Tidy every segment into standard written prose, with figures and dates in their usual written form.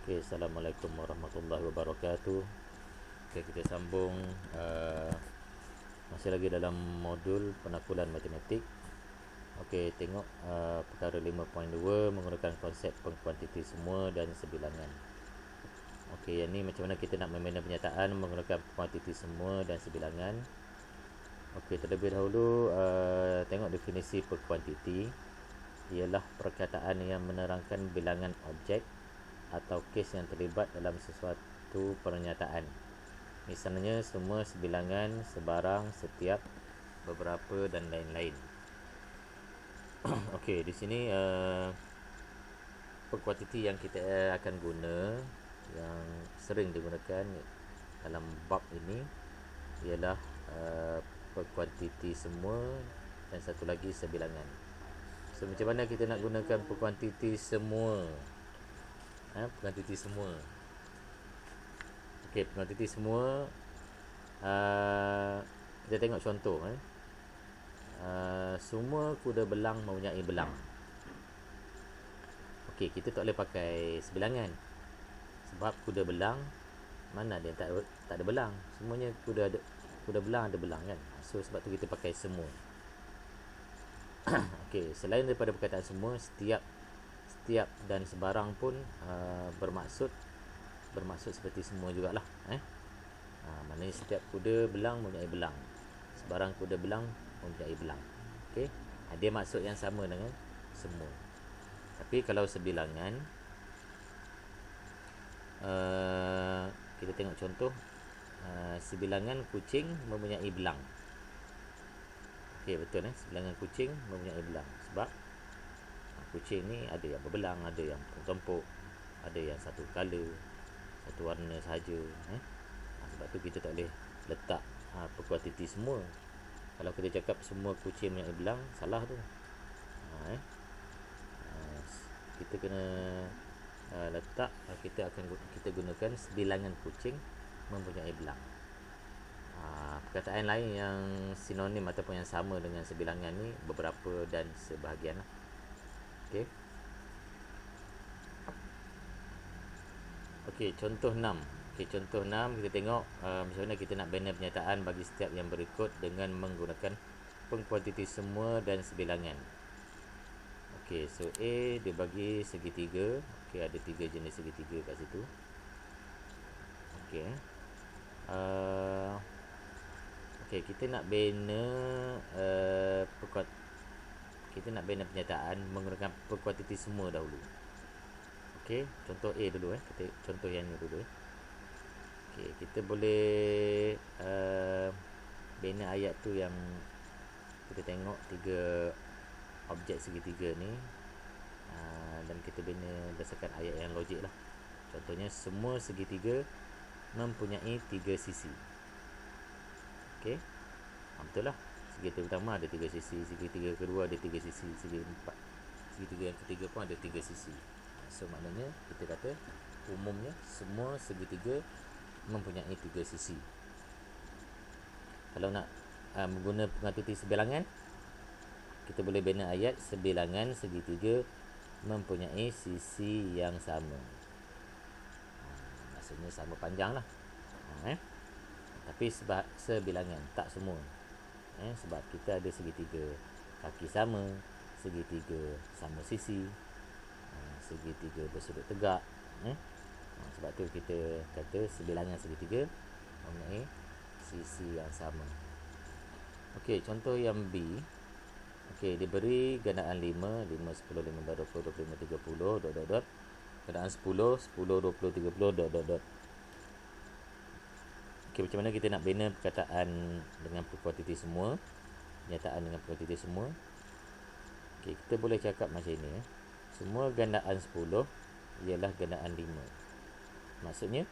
Okay, Assalamualaikum warahmatullahi wabarakatuh. Okay, kita sambung masih lagi dalam modul penakulan matematik. Okay, tengok perkara 5.2 menggunakan konsep pengkuantiti semua dan sebilangan. Okay, yang ni macam mana kita nak membina penyataan menggunakan kuantiti semua dan sebilangan. Okay, terlebih dahulu tengok definisi pengkuantiti. Ialah perkataan yang menerangkan bilangan objek atau kes yang terlibat dalam sesuatu pernyataan. Misalnya semua, sebilangan, sebarang, setiap, beberapa dan lain-lain. Okey, di sini pengkuantiti yang kita akan guna, yang sering digunakan dalam bab ini ialah pengkuantiti semua dan satu lagi sebilangan. So macam mana kita nak gunakan pengkuantiti semua? Pengkuantiti semua. Okey, pengkuantiti semua. Kita tengok contoh. Semua kuda belang mempunyai belang. Okey, kita tak boleh pakai sebilangan. Sebab kuda belang, mana ada yang tak ada belang. Semuanya kuda belang ada belang kan. So sebab tu kita pakai semua. Okey, selain daripada perkataan semua, setiap dan sebarang pun bermaksud seperti semua jugalah. Maknanya setiap kuda belang mempunyai belang, sebarang kuda belang mempunyai belang. Okey, dia maksud yang sama dengan semua. Tapi kalau sebilangan, kita tengok contoh. Sebilangan kucing mempunyai belang. Okey, betul sebilangan kucing mempunyai belang. Sebab kucing ni ada yang berbelang, ada yang tumpuk, ada yang satu color, satu warna sahaja. Sebab tu kita tak boleh letak pengkuantiti semua. Kalau kita cakap semua kucing mempunyai belang, salah tu. Kita kena letak, kita gunakan sebilangan kucing mempunyai belang. Perkataan lain yang sinonim ataupun yang sama dengan sebilangan ni beberapa dan sebahagian lah. Okey. Okey, contoh 6. Okey, contoh 6 kita tengok macam mana kita nak bina pernyataan bagi setiap yang berikut dengan menggunakan pengkuantiti semua dan sebilangan. Okey, so A dia bagi segitiga. Okey, ada 3 jenis segitiga kat situ. Okey. Okey, kita nak bina pernyataan menggunakan pengkuantiti semua dahulu. Okey, contoh A dulu kita contoh yang ni dulu. Okey, kita boleh bina ayat tu yang kita tengok 3 objek segitiga ni, dan kita bina berdasarkan ayat yang logik lah. Contohnya semua segitiga mempunyai 3 sisi. Okey, betul lah. Segitiga pertama ada 3 sisi, segitiga kedua ada 3 sisi, segitiga yang ketiga pun ada 3 sisi. So maknanya kita kata umumnya semua segitiga mempunyai 3 sisi. Kalau nak menggunakan pengkuantiti sebilangan, kita boleh bina ayat sebilangan segitiga mempunyai sisi yang sama. Maksudnya sama panjang lah. Tapi sebab sebilangan, tak semua. Sebab kita ada segitiga kaki sama, segitiga sama sisi, segitiga bersudut tegak. Sebab tu kita kata sebilangan segitiga mempunyai sisi yang sama. Okey, contoh yang B. Okey, diberi gandaan 5, 5, 10, 15, 20, 25, 30, dot, dot, dot. Gandaan 10, 10, 20, 30, dot, dot, dot. Okey, macam mana kita nak bina perkataan dengan pengkuantiti semua, pernyataan dengan pengkuantiti semua. Okey, kita boleh cakap macam ini. Semua gandaan 10 ialah gandaan 5. Maksudnya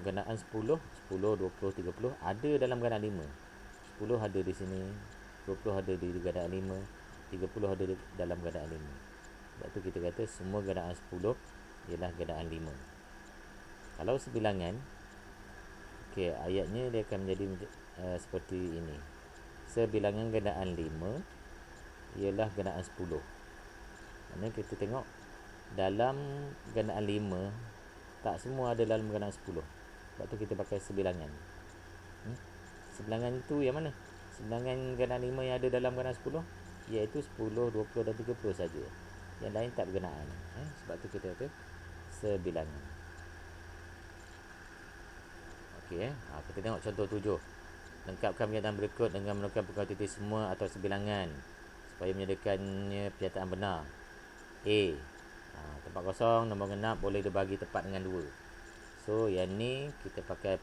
gandaan 10, 20, 30 ada dalam gandaan 5. 10 ada di sini, 20 ada di gandaan 5, 30 ada dalam gandaan 5. Sebab tu kita kata semua gandaan 10 ialah gandaan 5. Kalau sebilangan, okey, ayatnya dia akan menjadi seperti ini. Sebilangan gandaan 5 ialah gandaan 10. Maksudnya kita tengok dalam gandaan 5, tak semua ada dalam gandaan 10. Sebab tu kita pakai sebilangan. Sebilangan tu yang mana? Sebilangan gandaan 5 yang ada dalam gandaan 10, iaitu 10, 20 dan 30 saja. Yang lain tak berkenaan. Sebab tu kita kata sebilangan. Okey, kita tengok contoh 7. Lengkapkan pernyataan berikut dengan menentukan kuantiti semua atau sebilangan supaya menyediakannya pernyataan benar. A. Tempat kosong nombor genap boleh dibagi tepat dengan 2. So yang ni kita pakai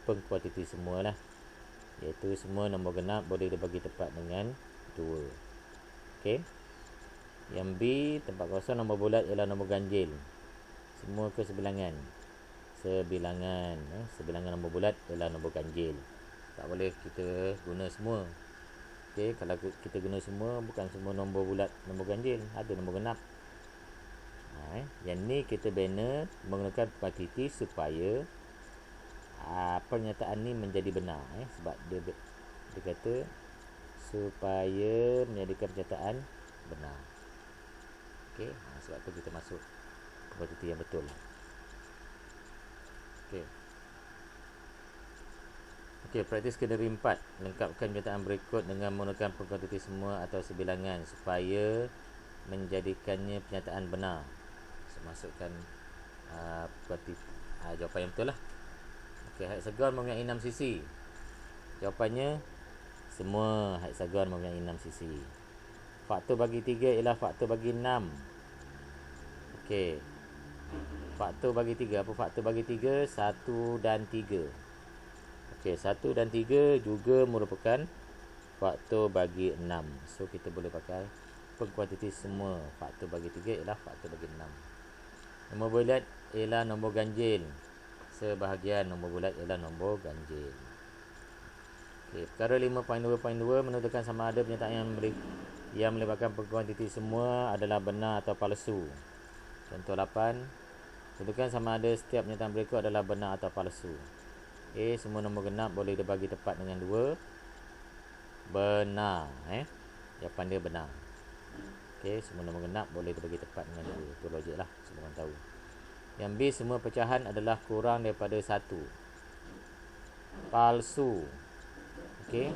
pengkuantiti semua lah, iaitu semua nombor genap boleh dibagi tepat dengan 2. Okey. Yang B, tempat kosong nombor bulat ialah nombor ganjil. Semua ke sebilangan? Sebilangan. Sebilangan nombor bulat ialah nombor ganjil. Tak boleh kita guna semua. Okey, kalau kita guna semua, bukan semua nombor bulat nombor ganjil, ada nombor genap. Yang ni kita bina menggunakan kuantiti supaya pernyataan ni menjadi benar. Sebab dia kata supaya menjadikan pernyataan benar. Okey, sebab tu kita masuk kuantiti yang betul. Okey, praktis kediri 4. Lengkapkan pernyataan berikut dengan menggunakan pengkuantiti semua atau sebilangan supaya menjadikannya pernyataan benar. Masukkan jawapan yang betul lah. Okey, heksagon mempunyai 6 sisi. Jawapannya semua heksagon mempunyai 6 sisi. Faktor bagi 3 ialah faktor bagi 6. Okey. Faktor bagi 3, apa faktor bagi 3? 1 dan 3. Okey, 1 dan 3 juga merupakan faktor bagi 6. So kita boleh pakai pengkuantiti semua. Faktor bagi 3 ialah faktor bagi 6. Nombor bulat ialah nombor ganjil. Sebahagian nombor bulat ialah nombor ganjil. Okey, perkara 5.2.2 menentukan sama ada pernyataan yang melibatkan pengkuantiti semua adalah benar atau palsu. Contoh 8. Tentukan sama ada setiap pernyataan berikut adalah benar atau palsu. A. Semua nombor genap boleh dibagi tepat dengan 2. Benar. Jawapan dia benar. Okey, semua nombor genap boleh dibagi tepat dengan 2. Itu logik lah, semua orang tahu. Yang B. Semua pecahan adalah kurang daripada 1. Palsu. Okey,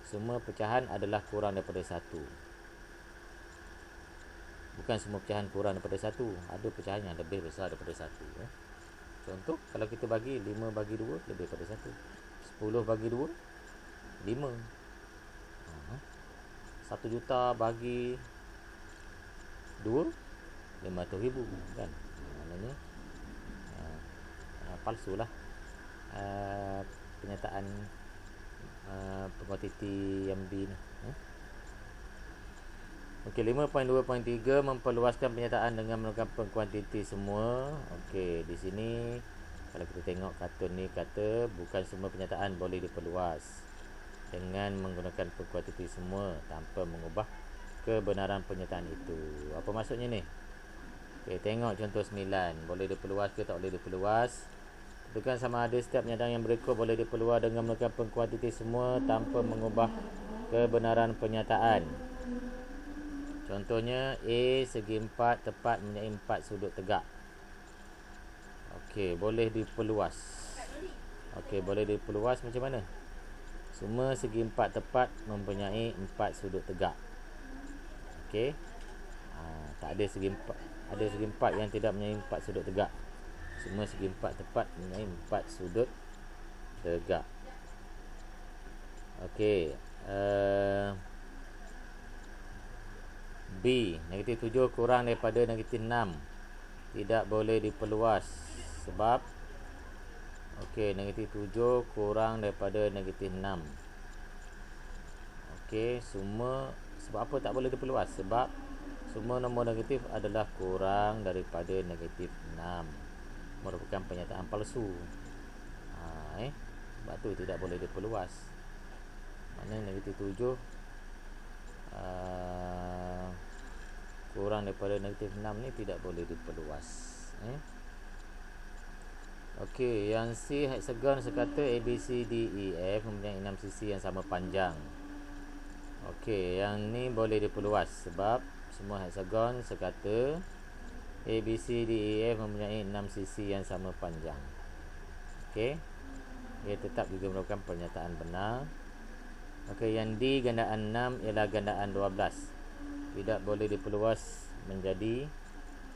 semua pecahan adalah kurang daripada 1. Bukan semua pecahan kurang daripada 1. Ada pecahan yang lebih besar daripada 1. Contoh, kalau kita bagi 5 bagi 2 lebih daripada 1. 10 bagi 2 5. 1 juta bagi 2 500,000 kan. Maknanya palsu lah pernyataan pengkuantiti yang B ni. Okey, 5.2.3 memperluaskan pernyataan dengan menggunakan pengkuantiti semua. Okey, di sini kalau kita tengok kartun ni kata bukan semua pernyataan boleh diperluas dengan menggunakan pengkuantiti semua tanpa mengubah kebenaran pernyataan itu. Apa maksudnya ni? Okey, tengok contoh 9. Boleh diperluas ke tak boleh diperluas? Tentukan sama ada setiap pernyataan yang berikut boleh diperluas dengan menggunakan pengkuantiti semua tanpa mengubah kebenaran pernyataan. Contohnya A segi 4 tepat mempunyai 4 sudut tegak. Okey, boleh diperluas. Okey, boleh diperluas macam mana? Semua segi 4 tepat mempunyai 4 sudut tegak. Okey. Tak ada segi 4. Ada segi 4 yang tidak mempunyai 4 sudut tegak. Semua segi 4 tepat mempunyai 4 sudut tegak. Okey. B, negatif 7 kurang daripada negatif 6 tidak boleh diperluas sebab okey, negatif 7 kurang daripada negatif 6. Okey, semua sebab apa tak boleh diperluas? Sebab semua nombor negatif adalah kurang daripada negatif 6. Merupakan pernyataan palsu. Sebab tu tidak boleh diperluas. Maknanya negatif 7 kurang daripada negatif 6 ni tidak boleh diperluas. Okey, yang C heksagon sekata A, B, C, D, E, F mempunyai 6 sisi yang sama panjang. Okey, yang ni boleh diperluas sebab semua heksagon sekata A, B, C, D, E, F mempunyai 6 sisi yang sama panjang. Okey. Ia tetap juga merupakan pernyataan benar. Okey, yang D gandaan 6 ialah gandaan 12. Tidak boleh diperluas menjadi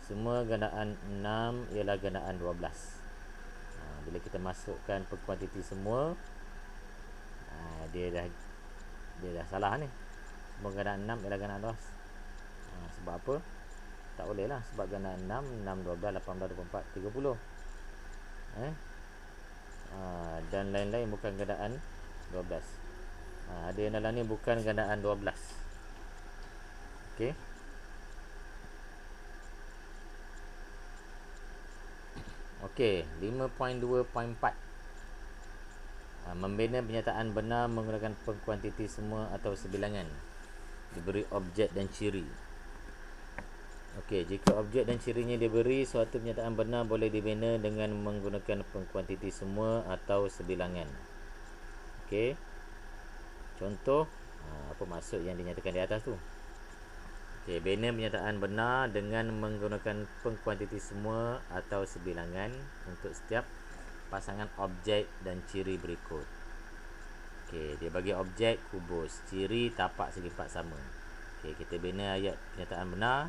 semua gandaan 6 ialah gandaan 12. Bila kita masukkan kuantiti semua, dia dah salah ni. Semua gandaan 6 ialah gandaan 12. Sebab apa? Tak boleh lah, sebab gandaan 6, 6, 12, 18, 24, 30. Dan lain-lain bukan gandaan 12. Ada yang dalam ni bukan gandaan 12. Okey. Okey, 5.2.4. Membina pernyataan benar menggunakan pengkuantiti semua atau sebilangan. Diberi objek dan ciri. Okey, jika objek dan cirinya diberi, suatu pernyataan benar boleh dibina dengan menggunakan pengkuantiti semua atau sebilangan. Okey. Contoh, apa maksud yang dinyatakan di atas tu? Okey, bina pernyataan benar dengan menggunakan pengkuantiti semua atau sebilangan untuk setiap pasangan objek dan ciri berikut. Okey, dia bagi objek kubus, ciri tapak segi empat sama. Okey, kita bina ayat pernyataan benar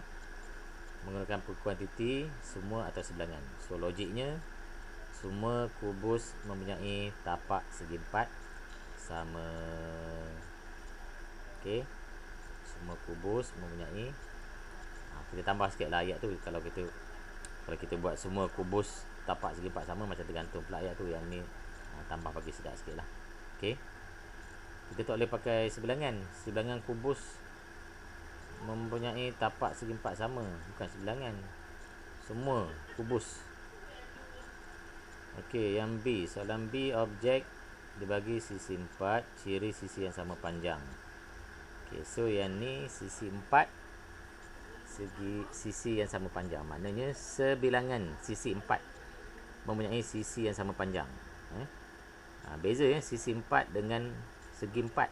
menggunakan pengkuantiti semua atau sebilangan. So logiknya, semua kubus mempunyai tapak segi empat sama. Okey, semua kubus mempunyai, kita tambah sikit lah ayat tu. Kalau kita buat semua kubus tapak segi empat sama, macam tergantung pula ayat tu. Yang ni tambah bagi sedap sikit lah. Okey, kita tak boleh pakai sebilangan. Sebilangan kubus mempunyai tapak segi empat sama, bukan sebilangan. Semua kubus. Okey, yang B, soalan B, objek dibagi sisi 4, ciri sisi yang sama panjang. Okey, so yang ni sisi 4, sisi yang sama panjang. Maknanya sebilangan sisi 4 mempunyai sisi yang sama panjang. Beza ya, sisi 4 dengan segi 4.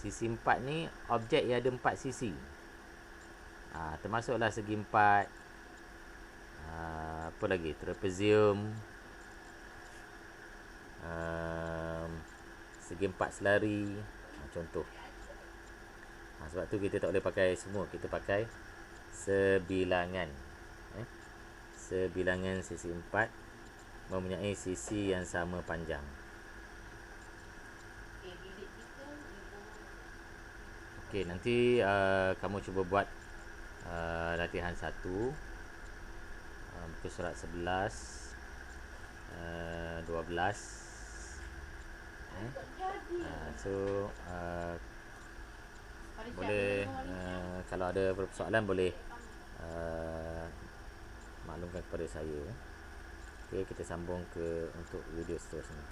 Sisi 4 ni objek yang ada 4 sisi. Termasuklah segi 4. Apa lagi? Trapezium. Segi 4 selari. Contoh. Sebab tu kita tak boleh pakai semua. Kita pakai sebilangan. Sebilangan sisi 4 mempunyai sisi yang sama panjang. Okey, nanti kamu cuba buat latihan 1, muka surat 11, 12. So boleh, kalau ada persoalan boleh maklumkan kepada saya. Okey, kita sambung untuk video seterusnya.